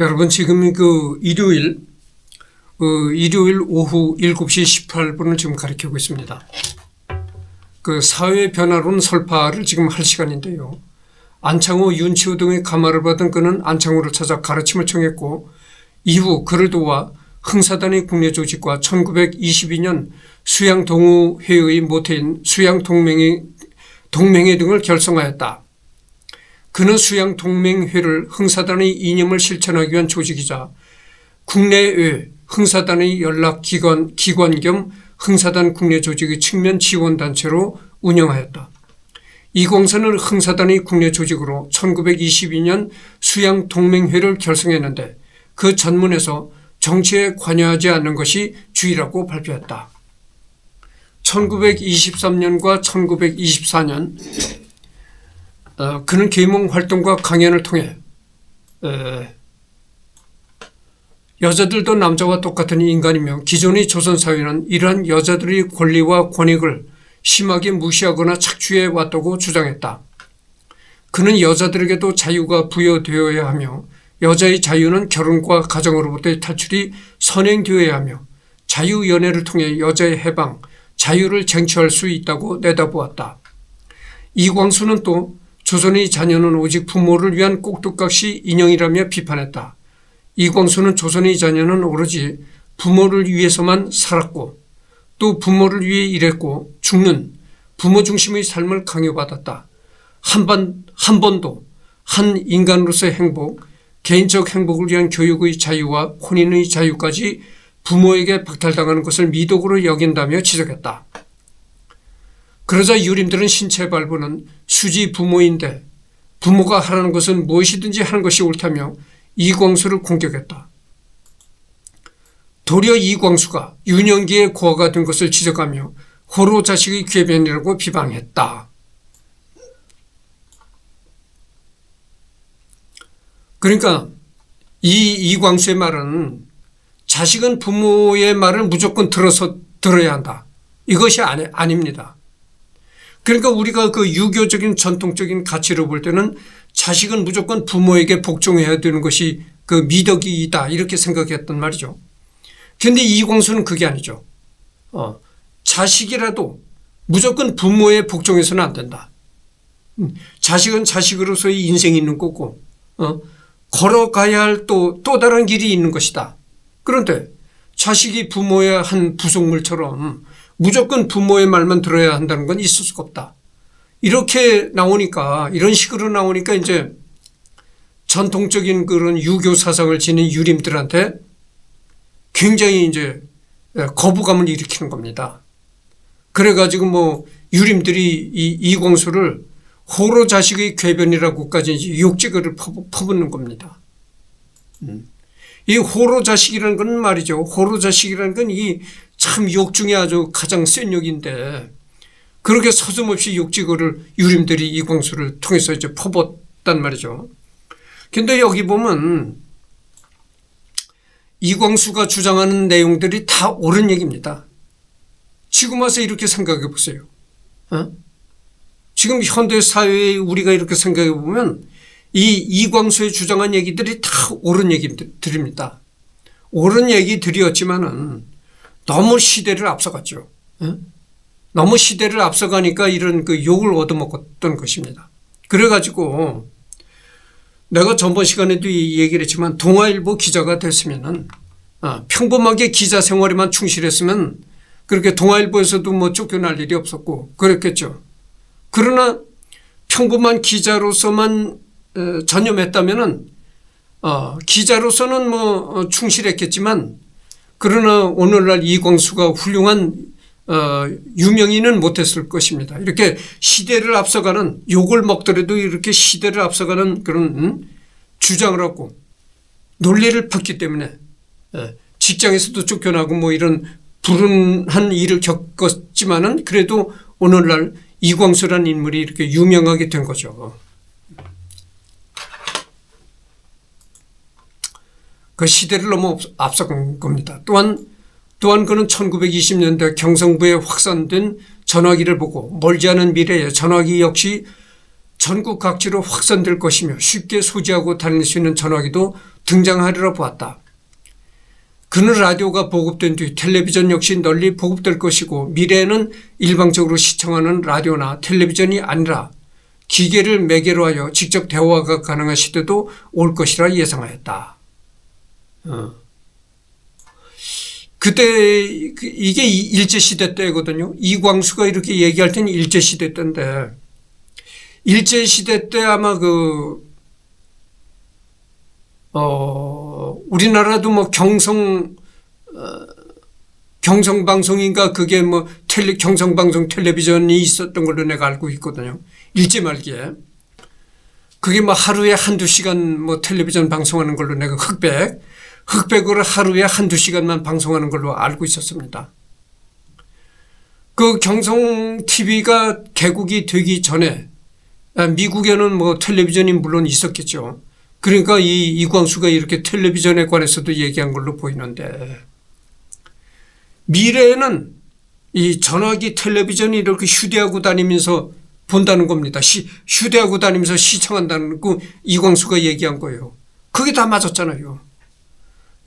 여러분 지금 일요일 오후 7시 18분을 지금 가리키고 있습니다. 사회 변화론 설파를 지금 할 시간인데요. 안창호, 윤치호 등의 감화를 받은 그는 안창호를 찾아 가르침을 청했고 이후 그를 도와 흥사단의 국내 조직과 1922년 수양동우회의 모태인 수양동맹회 등을 결성하였다. 그는 수양동맹회를 흥사단의 이념을 실천하기 위한 조직이자 국내외 흥사단의 연락기관 겸 흥사단 국내 조직의 측면 지원단체로 운영하였다. 이광수는 흥사단의 국내 조직으로 1922년 수양동맹회를 결성했는데 그 전문에서 정치에 관여하지 않는 것이 주의라고 발표했다. 1923년과 1924년 그는 계몽 활동과 강연을 통해 여자들도 남자와 똑같은 인간이며 기존의 조선사회는 이러한 여자들의 권리와 권익을 심하게 무시하거나 착취해 왔다고 주장했다. 그는 여자들에게도 자유가 부여되어야 하며 여자의 자유는 결혼과 가정으로부터의 탈출이 선행되어야 하며 자유연애를 통해 여자의 해방, 자유를 쟁취할 수 있다고 내다보았다. 이광수는 또 조선의 자녀는 오직 부모를 위한 꼭두각시 인형이라며 비판했다. 이광수는 조선의 자녀는 오로지 부모를 위해서만 살았고 또 부모를 위해 일했고 죽는 부모 중심의 삶을 강요받았다. 한 번도 한 인간으로서의 행복, 개인적 행복을 위한 교육의 자유와 혼인의 자유까지 부모에게 박탈당하는 것을 미덕으로 여긴다며 지적했다. 그러자 유림들은 신체 발부는 수지 부모인데 부모가 하라는 것은 무엇이든지 하는 것이 옳다며 이광수를 공격했다. 도리어 이광수가 유년기에 고아가 된 것을 지적하며 호로 자식의 궤변이라고 비방했다. 그러니까 이광수의 말은 자식은 부모의 말을 무조건 들어야 한다. 이것이 아닙니다. 그러니까 우리가 유교적인 전통적인 가치로 볼 때는 자식은 무조건 부모에게 복종해야 되는 것이 미덕이다 이렇게 생각했단 말이죠. 그런데 이광수는 그게 아니죠. 자식이라도 무조건 부모에 복종해서는 안 된다. 자식은 자식으로서의 인생이 있는 거고 걸어가야 할 또 다른 길이 있는 것이다. 그런데 자식이 부모의 한 부속물처럼 무조건 부모의 말만 들어야 한다는 건 있을 수가 없다. 이렇게 나오니까 이런 식으로 나오니까 이제 전통적인 그런 유교 사상을 지닌 유림들한테 굉장히 이제 거부감을 일으키는 겁니다. 그래가지고 유림들이 이광수를 호로 자식의 궤변이라고까지 이제 욕지글을 퍼붓는 겁니다. 이 호로 자식이라는 건 말이죠. 호로 자식이라는 건 이 참 욕 중에 아주 가장 센 욕인데 그렇게 서슴없이 욕지글을 유림들이 이광수를 통해서 이제 퍼붓단 말이죠. 근데 여기 보면 이광수가 주장하는 내용들이 다 옳은 얘기입니다. 지금 와서 이렇게 생각해 보세요. 지금 현대 사회에 우리가 이렇게 생각해 보면 이광수의 주장한 얘기들이 다 옳은 얘기들입니다. 옳은 얘기들이었지만은 너무 시대를 앞서갔죠. 너무 시대를 앞서가니까 이런 욕을 얻어먹었던 것입니다. 그래가지고 내가 전번 시간에도 이 얘기를 했지만 동아일보 기자가 됐으면은 평범하게 기자 생활에만 충실했으면 그렇게 동아일보에서도 쫓겨날 일이 없었고 그랬겠죠. 그러나 평범한 기자로서만 전념했다면은 기자로서는 충실했겠지만 그러나 오늘날 이광수가 훌륭한 유명인은 못했을 것입니다. 이렇게 시대를 앞서가는 욕을 먹더라도 이렇게 시대를 앞서가는 그런 주장을 하고 논리를 폈기 때문에 직장에서도 쫓겨나고 이런 불운한 일을 겪었지만은 그래도 오늘날 이광수라는 인물이 이렇게 유명하게 된 거죠. 그 시대를 너무 앞서간 겁니다. 또한 그는 1920년대 경성부에 확산된 전화기를 보고 멀지 않은 미래에 전화기 역시 전국 각지로 확산될 것이며 쉽게 소지하고 다닐 수 있는 전화기도 등장하리라 보았다. 그는 라디오가 보급된 뒤 텔레비전 역시 널리 보급될 것이고 미래에는 일방적으로 시청하는 라디오나 텔레비전이 아니라 기계를 매개로 하여 직접 대화가 가능한 시대도 올 것이라 예상하였다. 그때 이게 일제시대 때거든요. 이광수가 이렇게 얘기할 때는 일제시대 때인데 일제시대 때 아마 우리나라도 뭐 경성방송인가 그게 뭐 경성방송 텔레비전이 있었던 걸로 내가 알고 있거든요. 일제 말기에. 그게 뭐 하루에 한두 시간 뭐 텔레비전 방송하는 걸로 내가 흑백으로 하루에 한두 시간만 방송하는 걸로 알고 있었습니다. 그 경성 TV가 개국이 되기 전에 미국에는 뭐 텔레비전이 물론 있었겠죠. 그러니까 이광수가 이렇게 텔레비전에 관해서도 얘기한 걸로 보이는데 미래에는 이 전화기 텔레비전이 이렇게 휴대하고 다니면서 본다는 겁니다. 휴대하고 다니면서 시청한다는 거 이광수가 얘기한 거예요. 그게 다 맞았잖아요.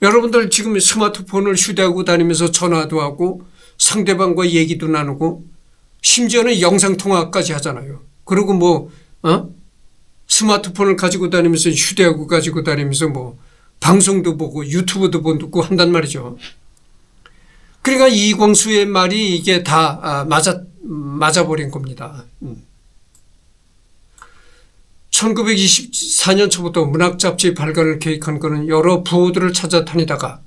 여러분들 지금 스마트폰을 휴대하고 다니면서 전화도 하고 상대방과 얘기도 나누고 심지어는 영상통화까지 하잖아요. 그리고 스마트폰을 가지고 다니면서 휴대하고 가지고 다니면서 뭐 방송도 보고 유튜브도 보고 한단 말이죠. 그러니까 이광수의 말이 이게 다 맞아버린 겁니다. 1924년 초부터 문학잡지 발간을 계획한 그는 여러 부호들을 찾아 다니다가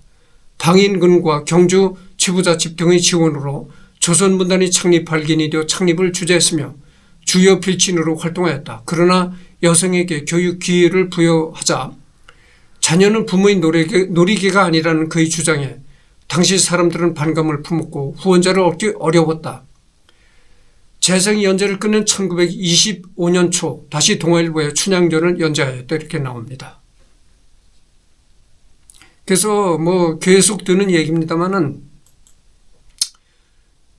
방인군과 경주 지부자집 등의 지원으로 조선문단이 창립 발견이 되어 창립을 주재했으며 주요 필진으로 활동하였다. 그러나 여성에게 교육 기회를 부여하자 자녀는 부모의 놀이개가 아니라는 그의 주장에 당시 사람들은 반감을 품었고 후원자를 얻기 어려웠다. 재생 연재를 끝낸 1925년 초 다시 동아일보에 춘향전을 연재하였다 이렇게 나옵니다. 그래서 뭐 계속 드는 얘기입니다만은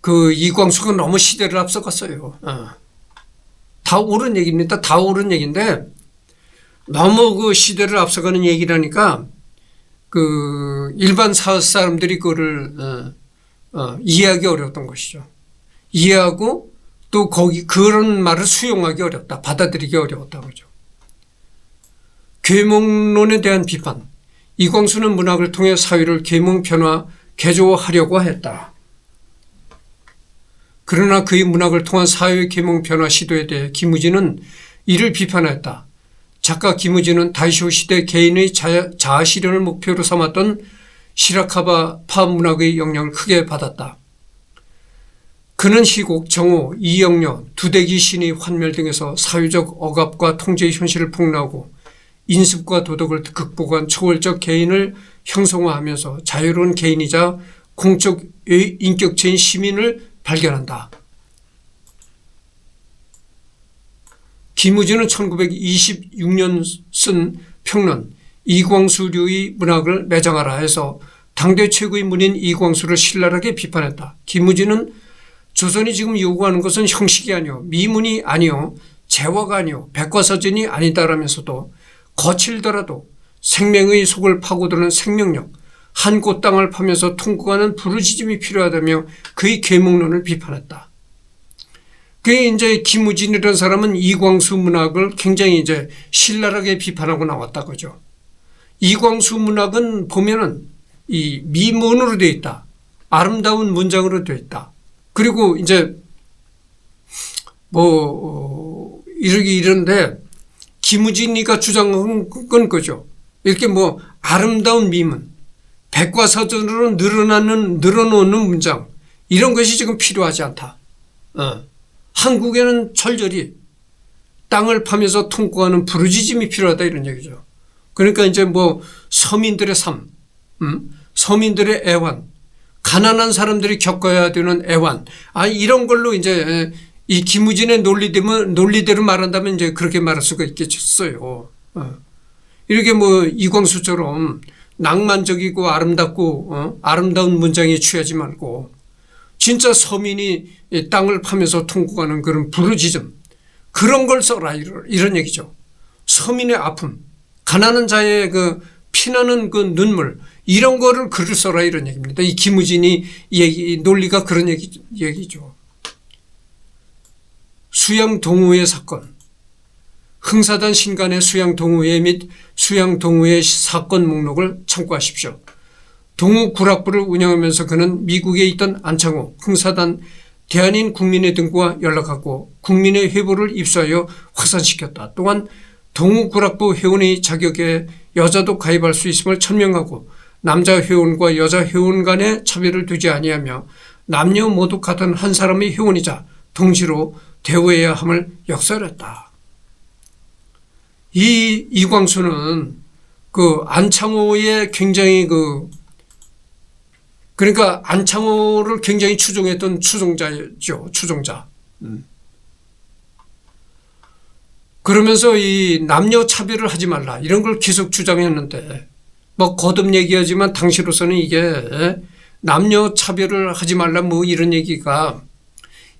그 이광수가 너무 시대를 앞서갔어요. 다 옳은 얘기입니다. 다 옳은 얘기인데 너무 그 시대를 앞서가는 얘기라니까 그 일반 사람들이 그거를 이해하기 어려웠던 것이죠. 이해하고 또 그런 말을 수용하기 어렵다. 받아들이기 어려웠다. 그죠. 계몽론에 대한 비판. 이광수는 문학을 통해 사회를 계몽 변화, 개조하려고 했다. 그러나 그의 문학을 통한 사회 계몽 변화 시도에 대해 김우진은 이를 비판하였다. 작가 김우진은 다이쇼 시대 개인의 자아 실현을 목표로 삼았던 시라카바 팝 문학의 영향을 크게 받았다. 그는 희곡, 정오, 이영녀, 두대기 신의 환멸 등에서 사회적 억압과 통제의 현실을 폭로하고 인습과 도덕을 극복한 초월적 개인을 형성화하면서 자유로운 개인이자 공적 인격체인 시민을 발견한다. 김우진은 1926년 쓴 평론 이광수류의 문학을 매장하라 해서 당대 최고의 문인 이광수를 신랄하게 비판했다. 김우진은 조선이 지금 요구하는 것은 형식이 아니요 미문이 아니요 재화가 아니요 백과사전이 아니다라면서도 거칠더라도 생명의 속을 파고드는 생명력 한 곳 땅을 파면서 통곡하는 부르짖음이 필요하다며 그의 계몽론을 비판했다. 그게 이제 김우진이라는 사람은 이광수 문학을 굉장히 이제 신랄하게 비판하고 나왔다 그죠. 이광수 문학은 보면은 이 미문으로 되어 있다. 아름다운 문장으로 되어 있다. 그리고 이제 뭐 이런데 김우진이가 주장한 건 거죠. 이렇게 뭐 아름다운 미문, 백과사전으로 늘어놓는 문장 이런 것이 지금 필요하지 않다. 한국에는 철저히 땅을 파면서 통곡하는 부르짖음이 필요하다 이런 얘기죠. 그러니까 이제 뭐 서민들의 삶, 서민들의 애환, 가난한 사람들이 겪어야 되는 애환, 이런 걸로 이제 이 김우진의 논리대로 말한다면 이제 그렇게 말할 수가 있겠어요. 이렇게 뭐 이광수처럼 낭만적이고 아름답고 아름다운 문장에 취하지 말고 진짜 서민이 땅을 파면서 통곡하는 그런 부르짖음 그런 걸 써라 이런 얘기죠. 서민의 아픔, 가난한 자의 그 피나는 그 눈물 이런 거를 글을 써라 이런 얘기입니다. 이 김우진이 논리가 그런 얘기죠. 수양 동우회 사건, 흥사단 신간의 수양 동우회 및 수양 동우회 사건 목록을 참고하십시오. 동우 구락부를 운영하면서 그는 미국에 있던 안창호 흥사단 대한인 국민회 등과 연락하고 국민회 회보를 입수하여 확산시켰다. 또한 동우 구락부 회원의 자격에 여자도 가입할 수 있음을 천명하고 남자 회원과 여자 회원 간의 차별을 두지 아니하며 남녀 모두 같은 한 사람의 회원이자 동시로 대우해야 함을 역설했다. 이 이광수는 그 안창호의 굉장히 그러니까 안창호를 굉장히 추종했던 추종자죠. 추종자. 그러면서 이 남녀 차별을 하지 말라 이런 걸 계속 주장했는데 뭐 거듭 얘기하지만 당시로서는 이게 남녀 차별을 하지 말라 뭐 이런 얘기가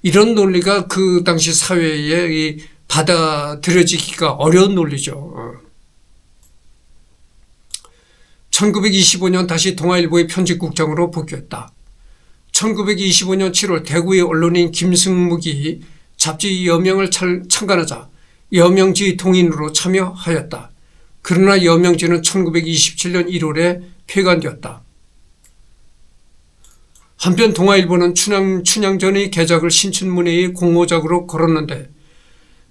이런 논리가 그 당시 사회에 받아들여지기가 어려운 논리죠. 1925년 다시 동아일보의 편집국장으로 복귀했다. 1925년 7월 대구의 언론인 김승묵이 잡지 여명을 창간하자 여명지 동인으로 참여하였다. 그러나 여명지는 1927년 1월에 폐간되었다. 한편 동아일보는 춘향전의 개작을 신춘문예의 공모작으로 걸었는데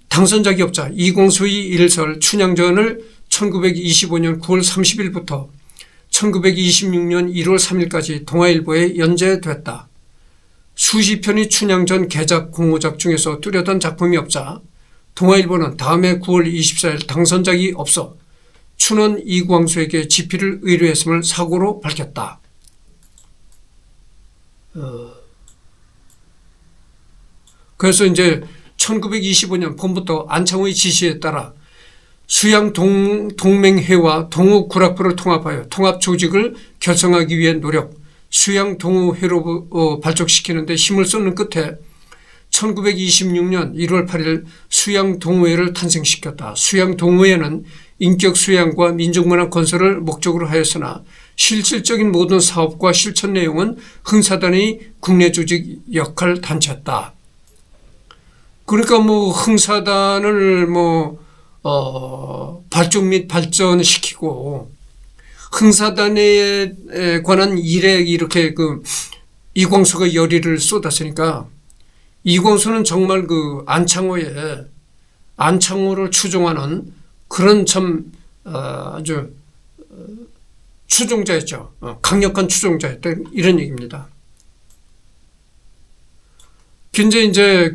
당선작이 없자 이광수의 일설 춘향전을 1925년 9월 30일부터 1926년 1월 3일까지 동아일보에 연재됐다. 수십 편의 춘향전 개작 공모작 중에서 뚜렷한 작품이 없자 동아일보는 다음해 9월 24일 당선작이 없어 춘원 이광수에게 집필을 의뢰했음을 사고로 밝혔다. 그래서 이제 1925년 봄부터 안창호의 지시에 따라 수양 동맹회와 동우 구락부를 통합하여 통합 조직을 결성하기 위해 노력, 수양 동우회로 발족시키는 데 힘을 쏟는 끝에 1926년 1월 8일 수양 동우회를 탄생시켰다. 수양 동우회는 인격 수양과 민족문화 건설을 목적으로 하였으나 실질적인 모든 사업과 실천 내용은 흥사단의 국내 조직 역할 단체였다. 그러니까 뭐 흥사단을 발족 및 발전시키고 흥사단에 관한 일에 이렇게 이광수가 열의를 쏟았으니까 이광수는 정말 안창호를 추종하는 그런 참 아주 추종자였죠. 강력한 추종자였다 이런 얘기입니다. 현재 이제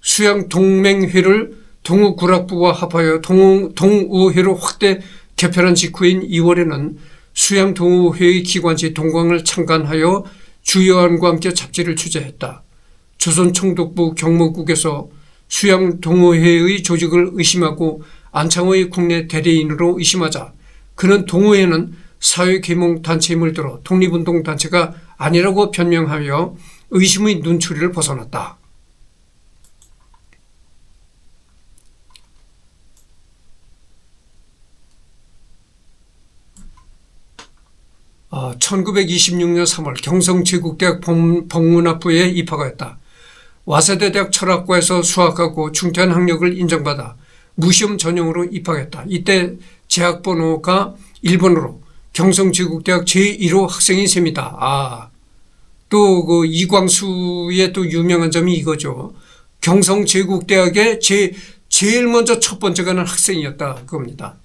수양 동맹회를 동우구락부와 합하여 동우회로 확대 개편한 직후인 2월에는 수양 동우회의 기관지 동광을 창간하여 주요안과 함께 잡지를 취재했다. 조선총독부 경무국에서 수양 동우회의 조직을 의심하고 안창호의 국내 대리인으로 의심하자 그는 동우회는 사회계몽단체임을 들어 독립운동단체가 아니라고 변명하여 의심의 눈초리를 벗어났다. 1926년 3월 경성제국대학 법문학부에 입학하였다. 와세대대학 철학과에서 수학하고 중퇴한 학력을 인정받아 무시험 전형으로 입학했다. 이때 재학번호가 1번으로 경성제국대학 제1호 학생인 셈이다. 또 이광수의 또 유명한 점이 이거죠. 경성제국대학에 제일 먼저 첫 번째 가는 학생이었다 그겁니다.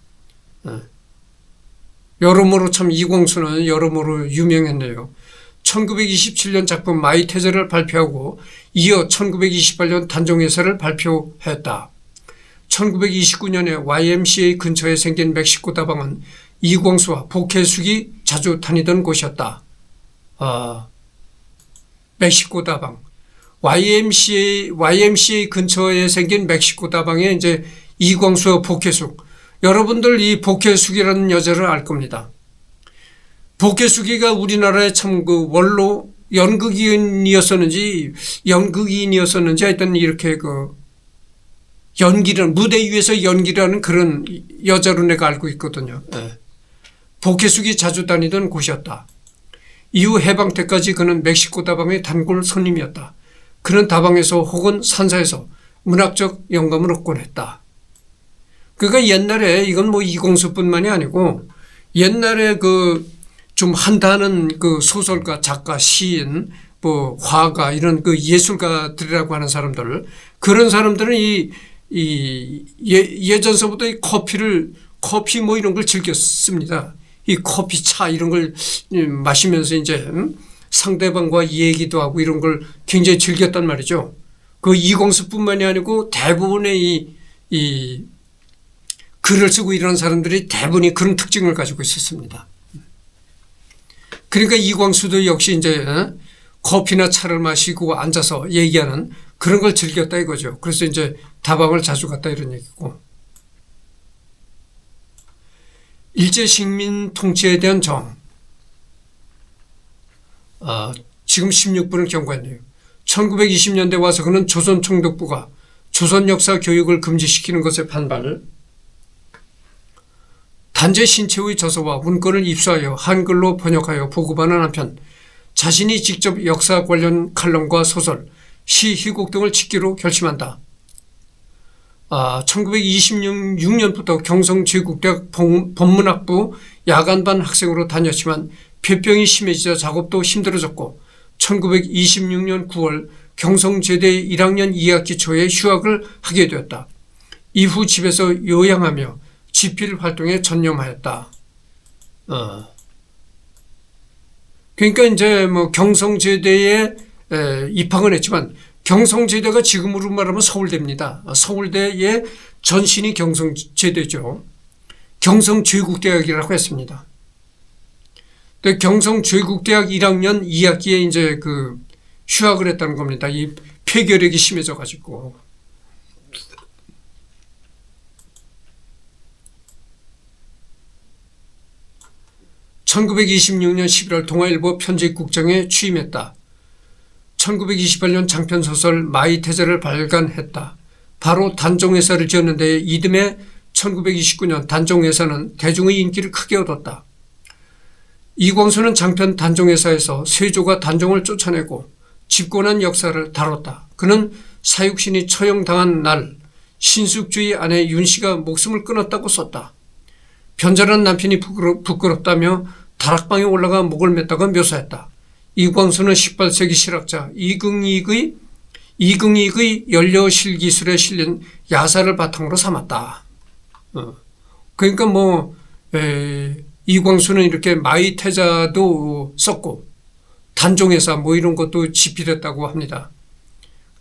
여러모로 참 이광수는 여러모로 유명했네요. 1927년 작품 마이태제를 발표하고 이어 1928년 단종회사를 발표했다. 1929년에 YMCA 근처에 생긴 멕시코 다방은 이광수와 복혜숙이 자주 다니던 곳이었다. 멕시코 다방. YMCA 근처에 생긴 멕시코 다방에 이제 이광수와 복혜숙. 여러분들 이 복혜숙이라는 여자를 알 겁니다. 복혜숙이가 우리나라의 참 원로 연극인이었었는지 하여튼 이렇게 무대 위에서 연기를 하는 그런 여자로 내가 알고 있거든요. 복회숙이 자주 다니던 곳이었다. 이후 해방 때까지 그는 멕시코 다방의 단골 손님이었다. 그는 다방에서 혹은 산사에서 문학적 영감을 얻곤 했다. 그러니까 옛날에 이건 뭐 이공수뿐만이 아니고 옛날에 그 좀 한다는 그 소설가, 작가, 시인, 뭐 화가 이런 그 예술가들이라고 하는 사람들, 그런 사람들은 예전서부터 이 커피 뭐 이런 걸 즐겼습니다. 이 커피, 차 이런 걸 마시면서 이제 상대방과 얘기도 하고 이런 걸 굉장히 즐겼단 말이죠. 그 이공수뿐만이 아니고 대부분의 이 글을 쓰고 이런 사람들이 대부분이 그런 특징을 가지고 있었습니다. 그러니까 이광수도 역시 이제 커피나 차를 마시고 앉아서 얘기하는 그런 걸 즐겼다 이거죠. 그래서 이제 다방을 자주 갔다 이런 얘기고. 일제식민 통치에 대한 정. 지금 16분을 경고했네요. 1920년대 와서 그는 조선총독부가 조선 역사 교육을 금지시키는 것에 반발, 단재 신채의 저서와 문건을 입수하여 한글로 번역하여 보급하는 한편 자신이 직접 역사 관련 칼럼과 소설, 시, 희곡 등을 짓기로 결심한다. 1926년부터 경성제국대학 법문학부 야간반 학생으로 다녔지만 폐병이 심해지자 작업도 힘들어졌고 1926년 9월 경성제대 1학년 2학기 초에 휴학을 하게 되었다. 이후 집에서 요양하며 집필 활동에 전념하였다. 그러니까 이제 뭐 경성제대에 입학은 했지만 경성제대가 지금으로 말하면 서울대입니다. 서울대의 전신이 경성제대죠. 경성제국대학이라고 했습니다. 근데 경성제국대학 1학년 2학기에 이제 그 휴학을 했다는 겁니다. 이 폐결핵이 심해져 가지고. 1926년 11월 동아일보 편집국장에 취임했다. 1928년 장편소설 마이태자를 발간했다. 바로 단종회사를 지었는데 이듬해 1929년 단종회사는 대중의 인기를 크게 얻었다. 이광수는 장편 단종회사에서 세조가 단종을 쫓아내고 집권한 역사를 다뤘다. 그는 사육신이 처형당한 날 신숙주의 아내 윤씨가 목숨을 끊었다고 썼다. 변절한 남편이 부끄럽다며 다락방에 올라가 목을 맸다고 묘사했다. 이광수는 18세기 실학자 이긍익의 연료실기술에 실린 야사를 바탕으로 삼았다. 그러니까 뭐 이광수는 이렇게 마이태자도 썼고 단종회사 뭐 이런 것도 집필했다고 합니다.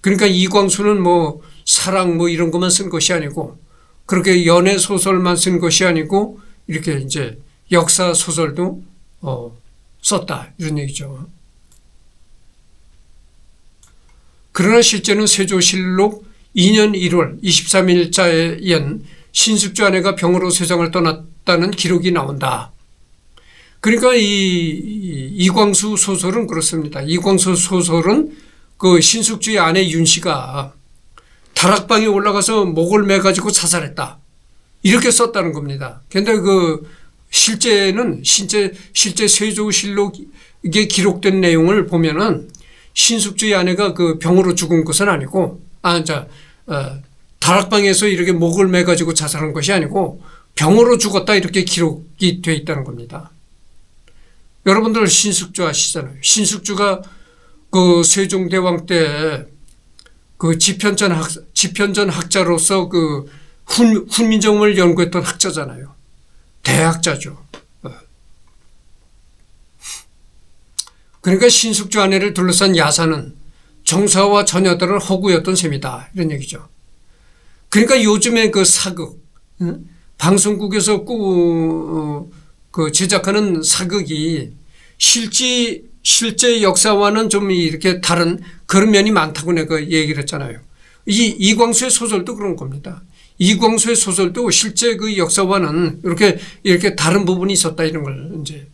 그러니까 이광수는 뭐 사랑 뭐 이런 것만 쓴 것이 아니고 그렇게 연애 소설만 쓴 것이 아니고 이렇게 이제 역사 소설도 썼다 이런 얘기죠. 그러나 실제는 세조실록 2년 1월 23일자엔 신숙주 아내가 병으로 세상을 떠났다는 기록이 나온다. 그러니까 이광수 소설은 그렇습니다. 이광수 소설은 그 신숙주의 아내 윤씨가 다락방에 올라가서 목을 매가지고 자살했다. 이렇게 썼다는 겁니다. 그런데 그 실제 세조실록에 기록된 내용을 보면은 신숙주의 아내가 그 병으로 죽은 것은 아니고, 다락방에서 이렇게 목을 매가지고 자살한 것이 아니고 병으로 죽었다 이렇게 기록이 되어 있다는 겁니다. 여러분들 신숙주 아시잖아요. 신숙주가 그 세종대왕 때 그 지편전 학자로서 그 훈민정음을 연구했던 학자잖아요. 대학자죠. 그러니까 신숙주 아내를 둘러싼 야사는 정사와 처녀들은 허구였던 셈이다. 이런 얘기죠. 그러니까 요즘에 그 사극, 방송국에서 그 제작하는 사극이 실제 역사와는 좀 이렇게 다른 그런 면이 많다고 내가 얘기를 했잖아요. 이광수의 소설도 그런 겁니다. 이광수의 소설도 실제 그 역사와는 이렇게 다른 부분이 있었다 이런 걸 이제.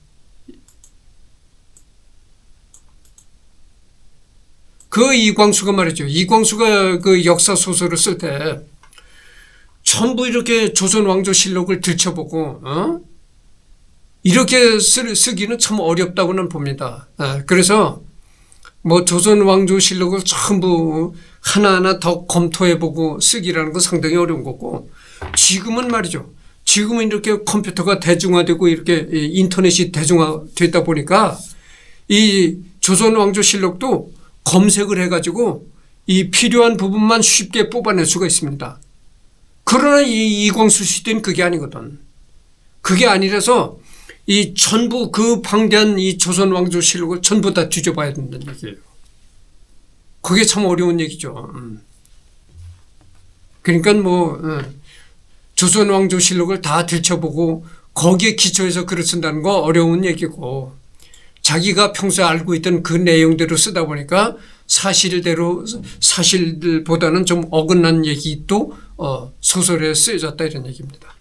그 이광수가 말이죠. 이광수가 그 역사 소설을 쓸 때 전부 이렇게 조선 왕조 실록을 들춰보고, 이렇게 쓰기는 참 어렵다고는 봅니다. 그래서 뭐 조선왕조실록을 전부 하나하나 더 검토해보고 쓰기라는 건 상당히 어려운 거고, 지금은 말이죠. 지금은 이렇게 컴퓨터가 대중화되고 이렇게 인터넷이 대중화됐다 보니까 이 조선왕조실록도 검색을 해가지고 이 필요한 부분만 쉽게 뽑아낼 수가 있습니다. 그러나 이 이광수 시대는 그게 아니거든. 그게 아니라서 이 전부 그 방대한 이 조선왕조실록을 전부 다 뒤져봐야 된다는 얘기예요. 그게 참 어려운 얘기죠. 그러니까 뭐 조선왕조실록을 다 들춰보고 거기에 기초해서 글을 쓴다는 거 어려운 얘기고, 자기가 평소에 알고 있던 그 내용대로 쓰다 보니까 사실들보다는 좀 어긋난 얘기도 소설에 쓰여졌다 이런 얘기입니다.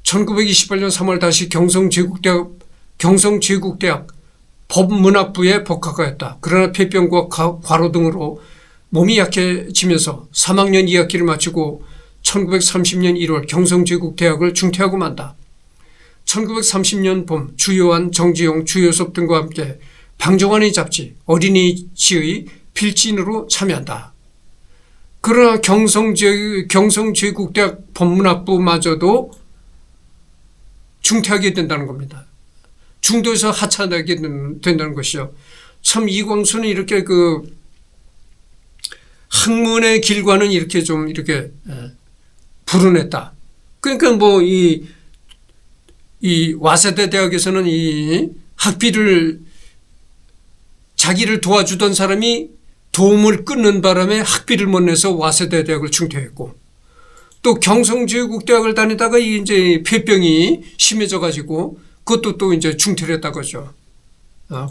1928년 3월 다시 경성제국대학 법문학부에 복학하였다. 그러나 폐병과 과로 등으로 몸이 약해지면서 3학년 2학기를 마치고 1930년 1월 경성제국대학을 중퇴하고 만다. 1930년 봄 주요한 정지용, 주요섭 등과 함께 방종환의 잡지 어린이지의 필진으로 참여한다. 그러나 경성제국대학 법문학부마저도 중퇴하게 된다는 겁니다. 중도에서 하차하게 된다는 것이죠. 참 이광수는 이렇게 그 학문의 길과는 이렇게 좀 이렇게 불운했다. 그러니까 뭐 이 와세대 대학에서는 이 학비를 자기를 도와주던 사람이 도움을 끊는 바람에 학비를 못 내서 와세대 대학을 중퇴했고, 또 경성제국대학을 다니다가 이제 폐병이 심해져 가지고 그것도 또 이제 중퇴를 했다고 하죠.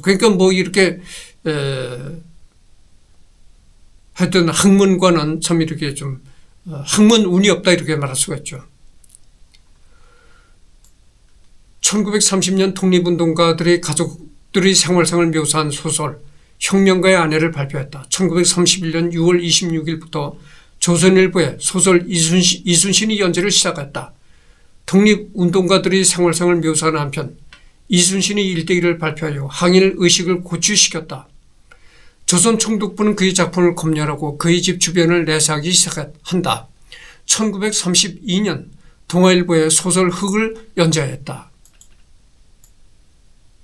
그러니까 뭐 이렇게 하여튼 학문과는 참 이렇게 좀 학문 운이 없다 이렇게 말할 수가 있죠. 1930년 독립운동가들의 가족들의 생활상을 묘사한 소설 혁명가의 아내를 발표했다. 1931년 6월 26일부터 조선일보에 소설 이순신이 연재를 시작했다. 독립운동가들의 생활상을 묘사하는 한편 이순신의 일대기를 발표하여 항일 의식을 고취시켰다. 조선총독부는 그의 작품을 검열하고 그의 집 주변을 내사하기 시작한다. 1932년 동아일보에 소설 흑을 연재했다.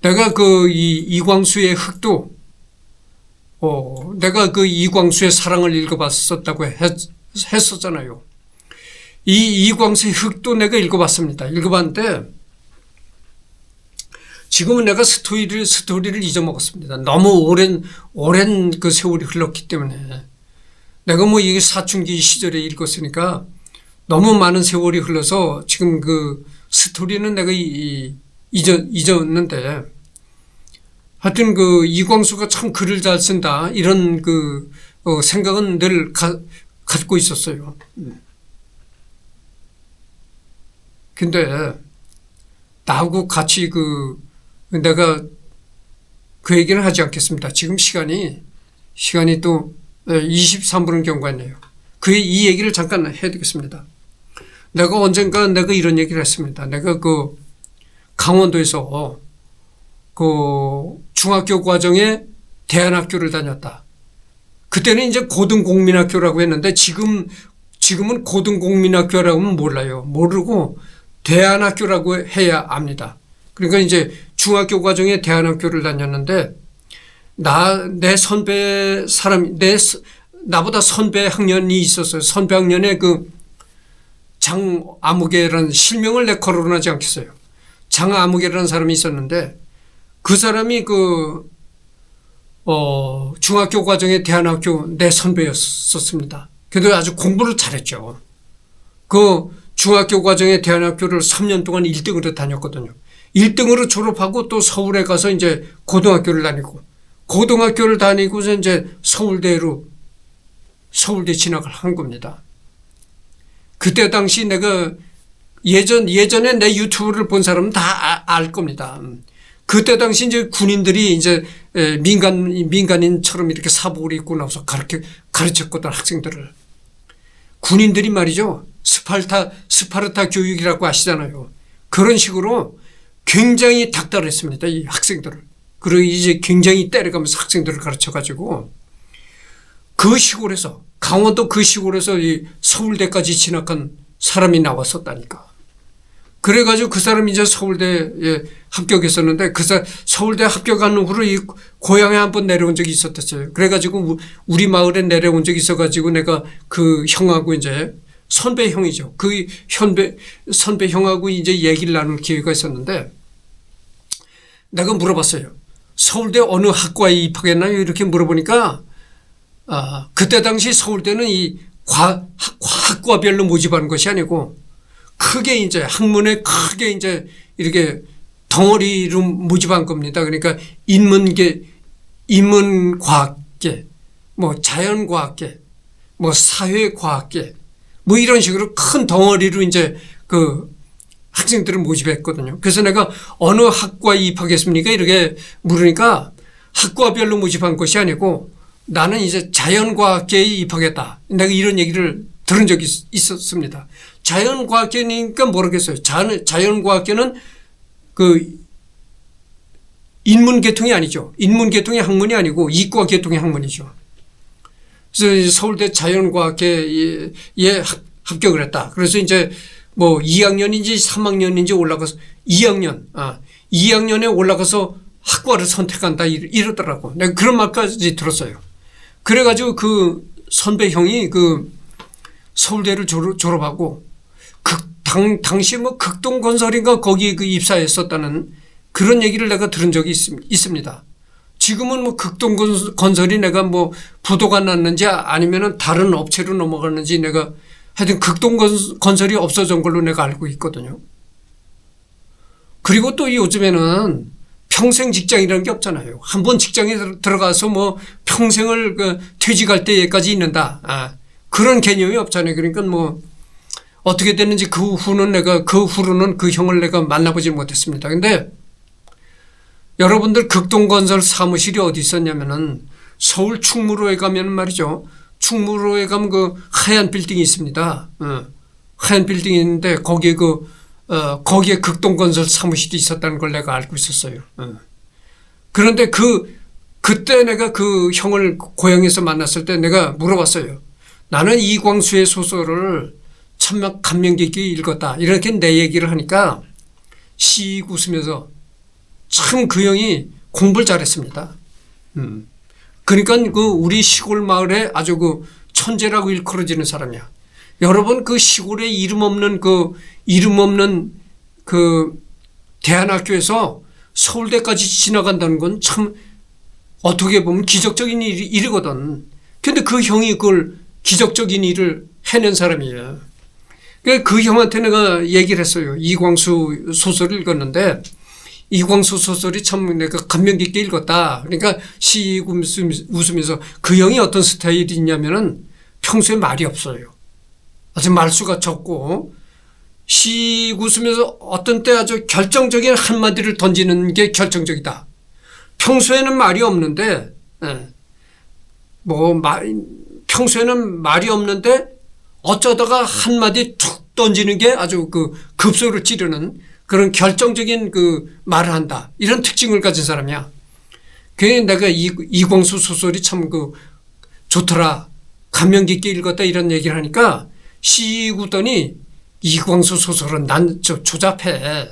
내가 그 이광수의 흑도 내가 그 이광수의 사랑을 읽어봤었다고 했었잖아요. 이 이광수의 흑도 내가 읽어봤습니다. 읽어봤는데 지금은 내가 스토리를 잊어먹었습니다. 너무 오랜 그 세월이 흘렀기 때문에 내가 뭐 이게 사춘기 시절에 읽었으니까 너무 많은 세월이 흘러서 지금 그 스토리는 내가 잊었는데, 하여튼 그 이광수가 참 글을 잘 쓴다 이런 그 생각은 늘 갖고 있었어요. 근데 나하고 같이 내가 그 얘기는 하지 않겠습니다. 지금 시간이 또 23분을 경과했네요. 이 얘기를 잠깐 해야 되겠습니다. 내가 언젠가 이런 얘기를 했습니다. 내가 그 강원도에서 그 중학교 과정에 대안학교를 다녔다. 그때는 이제 고등공민학교라고 했는데 지금은 고등공민학교라고 하면 몰라요. 모르고 대안학교라고 해야 압니다. 그러니까 이제 중학교 과정에 대안학교를 다녔는데 내 선배 나보다 선배 학년이 있었어요. 선배 학년에 그 장아무개라는 실명을 내 거론하지 않겠어요. 장아무개라는 사람이 있었는데 그 사람이 중학교 과정에 대안학교 내 선배였었습니다. 그래도 아주 공부를 잘했죠. 그 중학교 과정에 대안학교를 3년 동안 1등으로 다녔거든요. 1등으로 졸업하고 또 서울에 가서 이제 고등학교를 다니고서 이제 서울대 진학을 한 겁니다. 그때 당시 내가 예전에 내 유튜브를 본 사람은 다 알 겁니다. 그때 당시 이제 군인들이 이제 민간인처럼 이렇게 사복을 입고 나와서 가르쳤거든, 학생들을. 군인들이 말이죠. 스파르타 교육이라고 아시잖아요. 그런 식으로 굉장히 닥달했습니다. 이 학생들을. 그리고 이제 굉장히 때려가면서 학생들을 가르쳐가지고 그 시골에서 강원도 그 시골에서 이 서울대까지 진학한 사람이 나왔었다니까. 그래가지고 그 사람이 이제 서울대에 합격했었는데 서울대 합격한 후로 이 고향에 한번 내려온 적이 있었댔어요. 그래가지고 우리 마을에 내려온 적이 있어가지고 내가 그 형하고 이제 선배 형이죠. 그 선배 형하고 이제 얘기를 나눌 기회가 있었는데 내가 물어봤어요. 서울대 어느 학과에 입학했나요? 이렇게 물어보니까 그때 당시 서울대는 이 학과별로 모집하는 것이 아니고 크게 이제 학문에 크게 이제 이렇게 덩어리로 모집한 겁니다. 그러니까 인문과학계, 뭐 자연과학계, 뭐 사회과학계, 뭐 이런 식으로 큰 덩어리로 이제 그 학생들을 모집했거든요. 그래서 내가 어느 학과에 입학했습니까? 이렇게 물으니까 학과별로 모집한 것이 아니고 나는 이제 자연과학계에 입학했다. 내가 이런 얘기를 들은 적이 있었습니다. 자연과학계니까 모르겠어요. 자연과학계는 그 인문계통이 아니죠. 인문계통의 학문이 아니고 이과계통의 학문이죠. 그래서 서울대 자연과학계에 합격을 했다. 그래서 이제 뭐 2학년인지 3학년인지 올라가서 2학년에 올라가서 학과를 선택한다 이러더라고. 내가 그런 말까지 들었어요. 그래가지고 그 선배 형이 그 서울대를 졸업하고 당시 뭐 극동건설인가 거기 그 입사했었다는 그런 얘기를 내가 들은 적이 있습니다. 지금은 뭐 극동건설이 내가 뭐 부도가 났는지 아니면은 다른 업체로 넘어갔는지 내가 하여튼 극동건설이 없어진 걸로 내가 알고 있거든요. 그리고 또 요즘에는 평생 직장이라는 게 없잖아요. 한번 직장에 들어가서 뭐 평생을 그 퇴직할 때까지 있는다. 그런 개념이 없잖아요. 그러니까 뭐 어떻게 됐는지 그 후로는 그 형을 내가 만나보지 못했습니다. 근데 여러분들 극동건설 사무실이 어디 있었냐면은 서울 충무로에 가면 말이죠. 충무로에 가면 그 하얀 빌딩이 있습니다. 하얀 빌딩이 있는데 거기에 거기에 극동건설 사무실이 있었다는 걸 내가 알고 있었어요. 그런데 그때 내가 그 형을 고향에서 만났을 때 내가 물어봤어요. 나는 이광수의 소설을 참 감명 깊게 읽었다. 이렇게 내 얘기를 하니까 씩 웃으면서 참 그 형이 공부를 잘했습니다. 그러니까 그 우리 시골 마을에 아주 그 천재라고 일컬어지는 사람이야. 여러분 그 시골에 이름 없는 그 대안학교에서 서울대까지 지나간다는 건 참 어떻게 보면 기적적인 일이거든. 근데 그 형이 그걸 기적적인 일을 해낸 사람이에요. 그 형한테 내가 얘기를 했어요. 이광수 소설을 읽었는데 이광수 소설이 참 내가 감명 깊게 읽었다. 그러니까 씩 웃으면서 그 형이 어떤 스타일이냐면은 평소에 말이 없어요. 아주 말수가 적고 씩 웃으면서 어떤 때 아주 결정적인 한마디를 던지는 게 결정적이다. 평소에는 말이 없는데 평소에는 말이 없는데 어쩌다가 한마디 툭 던지는 게 아주 그 급소를 찌르는 그런 결정적인 그 말을 한다. 이런 특징을 가진 사람이야. 그게 내가 이광수 소설이 참 그 좋더라. 감명 깊게 읽었다 이런 얘기를 하니까 씩 웃더니 이광수 소설은 난 조잡해.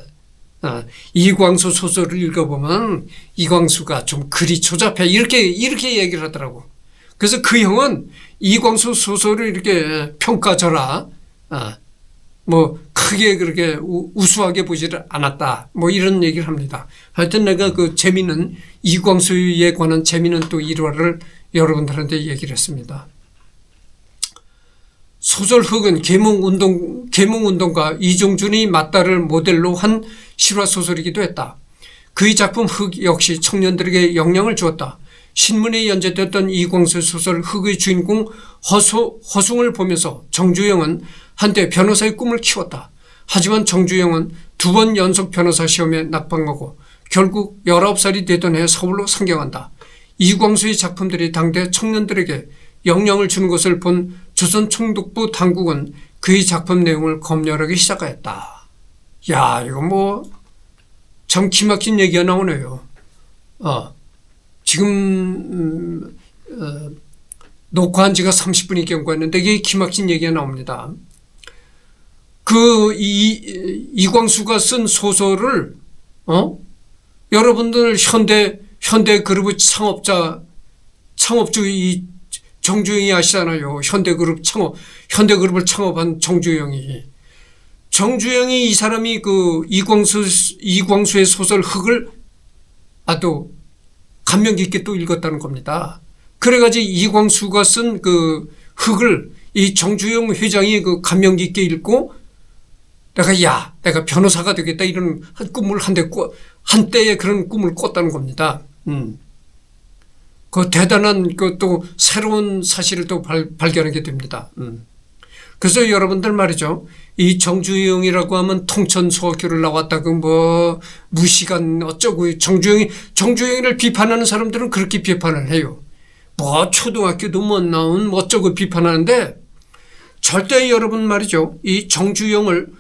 이광수 소설을 읽어보면 이광수가 좀 글이 조잡해. 이렇게 얘기를 하더라고. 그래서 그 형은 이광수 소설을 이렇게 평가져라. 뭐 크게 그렇게 우수하게 보지를 않았다. 뭐 이런 얘기를 합니다. 하여튼 내가 그 재미있는 이광수에 관한 재미있는 또 일화를 여러분들한테 얘기를 했습니다. 소설 흑은 계몽운동가 이종준이 맞다를 모델로 한 실화소설이기도 했다. 그의 작품 흑 역시 청년들에게 영향을 주었다. 신문에 연재됐던 이광수 소설 흑의 주인공 허숭을 보면서 정주영은 한때 변호사의 꿈을 키웠다. 하지만 정주영은 2번 연속 변호사 시험에 낙방하고 결국 19살이 되던 해 서울로 상경한다. 이광수의 작품들이 당대 청년들에게 영향을 주는 것을 본 조선총독부 당국은 그의 작품 내용을 검열하기 시작하였다. 야, 이거 뭐 참 기막힌 얘기가 나오네요. 지금 녹화한 지가 30분이 경과했는데 이게 기막힌 얘기가 나옵니다. 이광수가 쓴 소설을 여러분들 현대그룹의 창업주 이 정주영이 아시잖아요. 현대그룹을 창업한 정주영이 이 사람이 그 이광수의 소설 흙을 아주 감명 깊게 또 읽었다는 겁니다. 그래가지고 이광수가 쓴 그 흙을 이 정주영 회장이 그 감명 깊게 읽고 내가 변호사가 되겠다 이런 꿈을 한때의 그런 꿈을 꿨다는 겁니다. 그 대단한 또 새로운 사실을 또 발견하게 됩니다. 그래서 여러분들 말이죠. 이 정주영이라고 하면 통천소학교를 나왔다고 뭐 무시간 어쩌고 정주영이를 비판하는 사람들은 그렇게 비판을 해요. 뭐 초등학교도 못 나온 어쩌고 비판하는데 절대 여러분 말이죠. 이 정주영을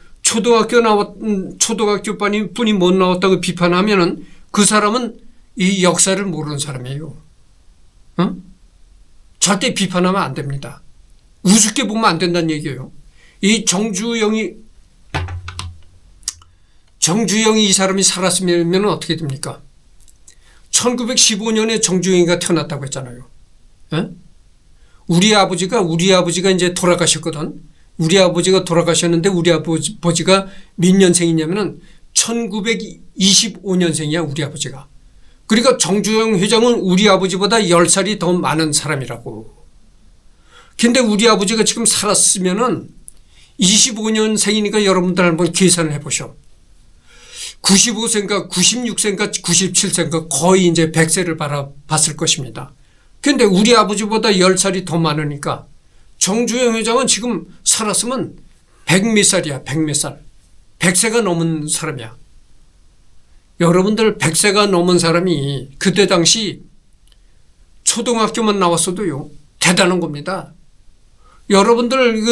초등학교뿐이 못 나왔다고 비판하면은 그 사람은 이 역사를 모르는 사람이에요. 절대 비판하면 안 됩니다. 우습게 보면 안 된다는 얘기예요. 이 정주영이 이 사람이 살았으면 어떻게 됩니까? 1915년에 정주영이가 태어났다고 했잖아요. 우리 아버지가 이제 돌아가셨거든. 우리 아버지가 돌아가셨는데 우리 아버지가 몇 년생이냐면은 1925년생이야, 우리 아버지가. 그러니까 정주영 회장은 우리 아버지보다 10살이 더 많은 사람이라고. 근데 우리 아버지가 지금 살았으면은 25년생이니까 여러분들 한번 계산을 해보셔. 95세인가 96세인가 97세인가 거의 이제 100세를 바라봤을 것입니다. 근데 우리 아버지보다 10살이 더 많으니까 정주영 회장은 지금 살았으면 100몇 살이야. 100몇 살. 100세가 넘은 사람이야. 여러분들 100세가 넘은 사람이 그때 당시 초등학교만 나왔어도요. 대단한 겁니다. 여러분들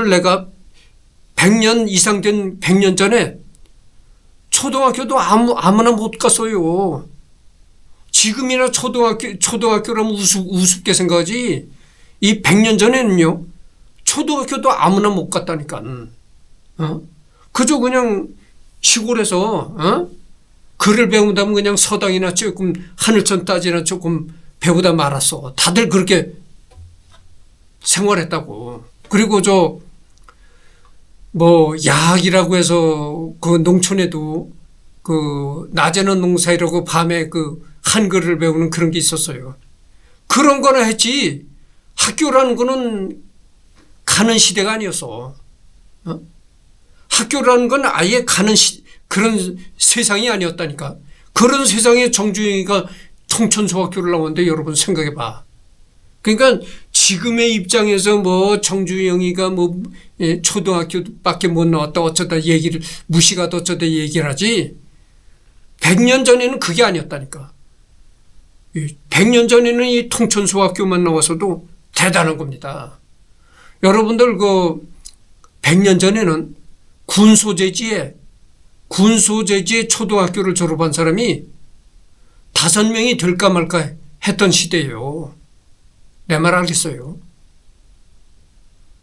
내가 100년 이상 된 100년 전에 초등학교도 아무나 못 갔어요. 지금이나 초등학교라면 우습게 생각하지. 이 100년 전에는요. 초등학교도 아무나 못 갔다니까. 그저 그냥 시골에서 글을 배운다면 그냥 서당이나 조금 하늘천 따지나 조금 배우다 말았어. 다들 그렇게 생활했다고. 그리고 야학이라고 해서 그 농촌에도 그 낮에는 농사일하고 밤에 그 한글을 배우는 그런 게 있었어요. 그런 거나 했지. 학교라는 거는 가는 시대가 아니었어. 학교라는 건 아예 가는 그런 세상이 아니었다니까. 그런 세상에 정주영이가 통천소학교를 나왔는데 여러분 생각해 봐. 그러니까 지금의 입장에서 뭐 정주영이가 뭐 초등학교밖에 못 나왔다 어쩌다 무시가 어쩌다 얘기를 하지. 100년 전에는 그게 아니었다니까. 100년 전에는 이 통천소학교만 나와서도 대단한 겁니다. 여러분들 100년 전에는 군소재지에 초등학교를 졸업한 사람이 5명이 될까 말까 했던 시대예요. 내 말 알겠어요?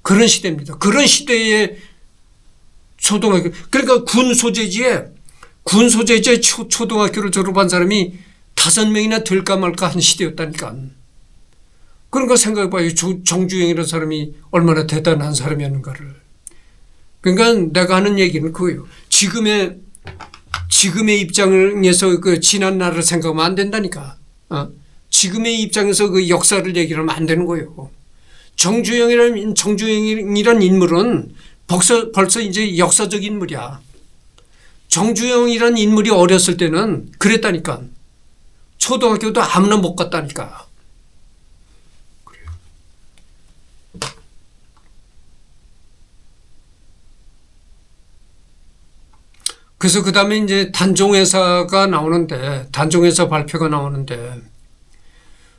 그런 시대입니다. 그런 시대에 초등학교, 그러니까 군소재지에 초등학교를 졸업한 사람이 5명이나 될까 말까 한 시대였다니까. 그러니까 생각해봐요. 정주영이라는 사람이 얼마나 대단한 사람이었는가를. 그러니까 내가 하는 얘기는 그거예요. 지금의 입장에서 그 지난 날을 생각하면 안 된다니까. 지금의 입장에서 그 역사를 얘기하면 안 되는 거예요. 정주영이란 인물은 벌써 이제 역사적 인물이야. 정주영이란 인물이 어렸을 때는 그랬다니까. 초등학교도 아무나 못 갔다니까. 그래요. 그래서 그 다음에 이제 단종회사 발표가 나오는데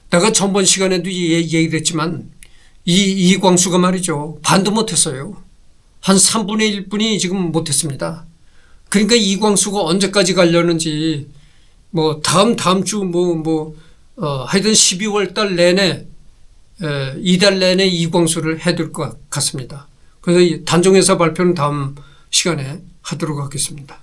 내가 전번 시간에도 얘기를 했지만 이광수가 말이죠. 반도 못했어요. 한 3분의 1분이 지금 못했습니다. 그러니까 이광수가 언제까지 가려는지 뭐 다음 주 하여튼 12월 달 내내 이달 내내 이광수를 해둘 것 같습니다. 그래서 이 단종회사 발표는 다음 시간에 하도록 하겠습니다.